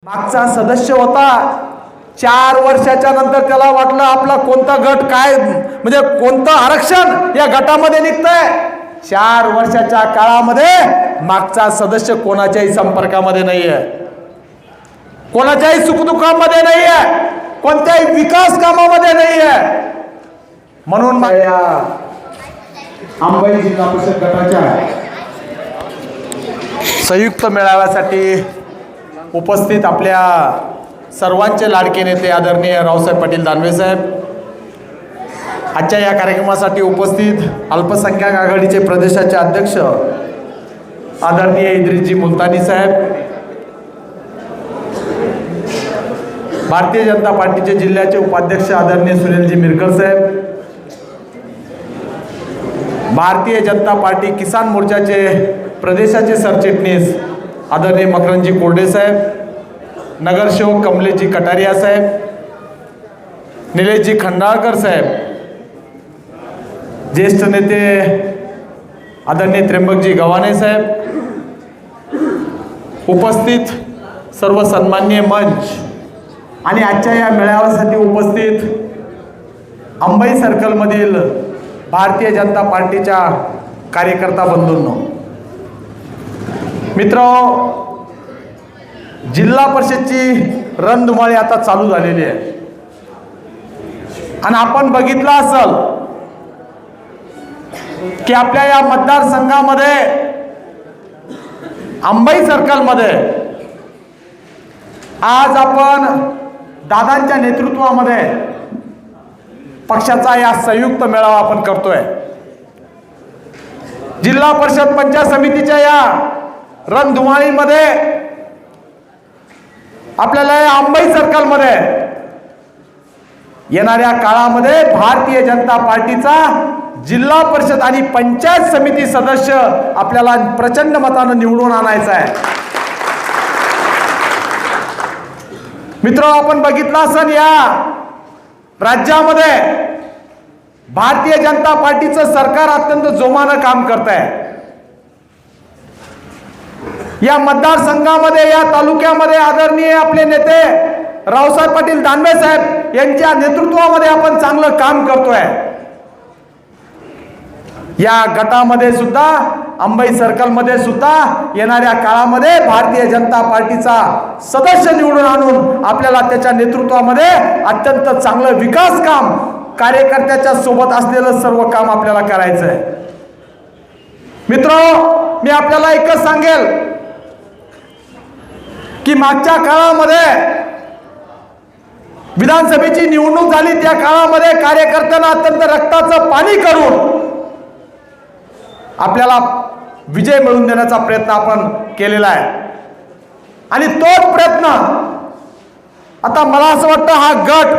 मागचा सदस्य होता, 4 वर्षाच्या नंतर त्याला वाटलं आपला कोणता गट काय म्हणजे कोणतं आरक्षण या गटामध्ये निघतंय। 4 वर्षाच्या काळामध्ये मागचा सदस्य कोणाच्याही संपर्कामध्ये नाहीये, कोणाच्याही सुखदुःखामध्ये नाहीये, कोणत्याही विकास कामामध्ये नाहीये। म्हणून अंबई जिल्हा परिषद गटाच्या संयुक्त मेळाव्यासाठी उपस्थित आपल्या सर्वांचे लाडके नेते आदरणीय रावसाहेब पाटील दानवे साहेब, आजच्या या कार्यक्रमासाठी उपस्थित अल्पसंख्याक आघाडीचे प्रदेशाचे अध्यक्ष आदरणीय इद्रिसजी मुलतानी साहेब, भारतीय जनता पार्टीचे जिल्ह्याचे उपाध्यक्ष आदरणीय सुनीलजी मिरकर साहेब, भारतीय जनता पार्टी किसान मोर्चाचे प्रदेशाचे सरचिटणीस आदरणीय मकरंदजी कोरडे साहेब, नगरसेवक कमलेशजी कटारिया साहेब, निलेशजी खंडाळकर साहेब, ज्येष्ठ नेते आदरणीय त्र्यंबकजी गव्हाणे साहेब, उपस्थित सर्व सन्माननीय मंच आणि आजच्या या मेळाव्यासाठी उपस्थित अंबई सर्कलमधील भारतीय जनता पार्टीच्या कार्यकर्ता बंधूंनो, मित्रांनो, जिल्हा परिषदची रणधुमाळी आता चालू झालेली आहे आणि आपण बघितलं असेल की आपल्या या मतदारसंघामध्ये अंबई सर्कलमध्ये आज आपण दादांच्या नेतृत्वामध्ये पक्षाचा या संयुक्त मेळावा आपण करतोय। जिल्हा परिषद पंचायत समितीच्या या रणधुमाळीमध्ये आपल्याला या अंबई सर्कलमध्ये येणाऱ्या काळामध्ये भारतीय जनता पार्टीचा जिल्हा परिषद आणि पंचायत समिती सदस्य आपल्याला प्रचंड मतानं निवडून आणायचा आहे। मित्रांनो, आपण बघितलं असेल या राज्यामध्ये भारतीय जनता पार्टीचं सरकार अत्यंत जोमानं काम करत आहे। या मतदारसंघामध्ये या तालुक्यामध्ये आदरणीय आपले नेते रावसाहेब पाटील दानवे साहेब यांच्या नेतृत्वामध्ये आपण चांगलं काम करतोय। या गटामध्ये सुद्धा अंबई सर्कलमध्ये सुद्धा येणाऱ्या काळामध्ये भारतीय जनता पार्टीचा सदस्य निवडून आणून आपल्याला त्याच्या नेतृत्वामध्ये अत्यंत चांगलं विकास काम कार्यकर्त्याच्या सोबत असलेलं सर्व काम आपल्याला करायचं आहे। मित्रांनो, मी आपल्याला एकच सांगेल की मागच्या काळामध्ये विधानसभेची निवडणूक झाली, त्या काळामध्ये कार्यकर्त्यांना अत्यंत रक्ताचं पाणी करून आपल्याला विजय मिळवून देण्याचा प्रयत्न आपण केलेला आहे आणि तोच प्रयत्न आता मला असं वाटतं हा गट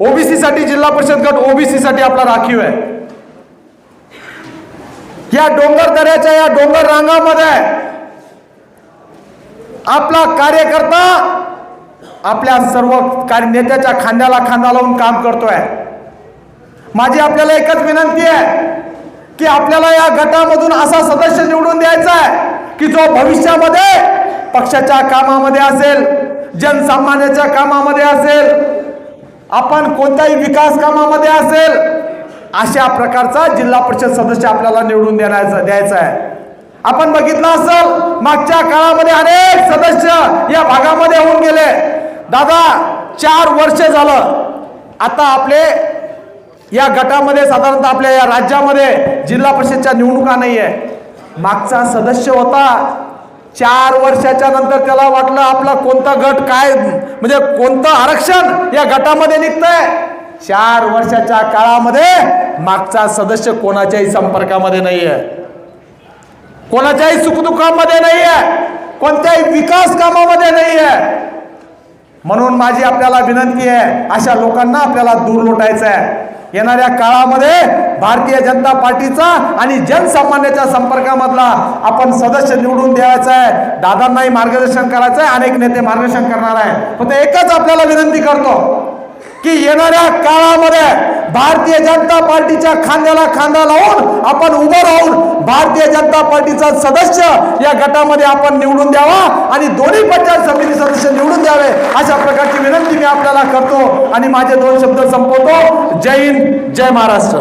ओबीसी साठी, जिल्हा परिषद गट ओबीसी साठी आपला राखीव आहे। या डोंगर दऱ्याच्या या डोंगर रांगामध्ये आपला कार्यकर्ता आपल्या सर्व नेत्याच्या खांद्याला खांदा लावून काम करतोय। माझी आपल्याला एकच विनंती आहे की आपल्याला या गटामधून असा सदस्य निवडून द्यायचा आहे की जो भविष्यामध्ये पक्षाच्या कामामध्ये असेल, जनसामान्याच्या कामामध्ये असेल, आपण कोणत्याही विकास कामामध्ये असेल, अशा प्रकारचा जिल्हा परिषद सदस्य आपल्याला निवडून द्यायचा आहे। आपण बघितलं असेल मागच्या काळामध्ये अनेक सदस्य या भागामध्ये होऊन गेले। दादा 4 वर्ष झालं आता आपले या गटामध्ये साधारणतः आपल्या या राज्यामध्ये जिल्हा परिषदच्या निवडणुका नाहीये। मागचा सदस्य होता, 4 वर्षाच्या नंतर त्याला वाटलं आपला कोणता गट काय म्हणजे कोणतं आरक्षण या गटामध्ये निघतंय। 4 वर्षाच्या काळामध्ये मागचा सदस्य कोणाच्याही संपर्कामध्ये नाहीये, कोणाच्याही सुखदुःखामध्ये नाहीये, कोणत्याही विकास कामामध्ये नाहीये। म्हणून माझी आपल्याला विनंती आहे, अशा लोकांना आपल्याला दूर लोटायचं आहे। येणाऱ्या काळामध्ये भारतीय जनता पार्टीचा आणि जनसामान्याच्या संपर्कामधला आपण सदस्य निवडून द्यायचा आहे। दादांनाही मार्गदर्शन करायचं आहे, अनेक नेते मार्गदर्शन करणार आहे। फक्त एकच आपल्याला विनंती करतो की येणाऱ्या काळामध्ये भारतीय जनता पार्टीच्या खांद्याला खांदा लावून आपण उभं राहून भारतीय जनता पार्टीचा सदस्य या गटामध्ये आपण निवडून द्यावा आणि दोन्ही पंचायत समिती सदस्य अशा प्रकारची विनंती मी आपल्याला करतो आणि माझे 2 शब्द संपवतो. जय हिंद, जय महाराष्ट्र.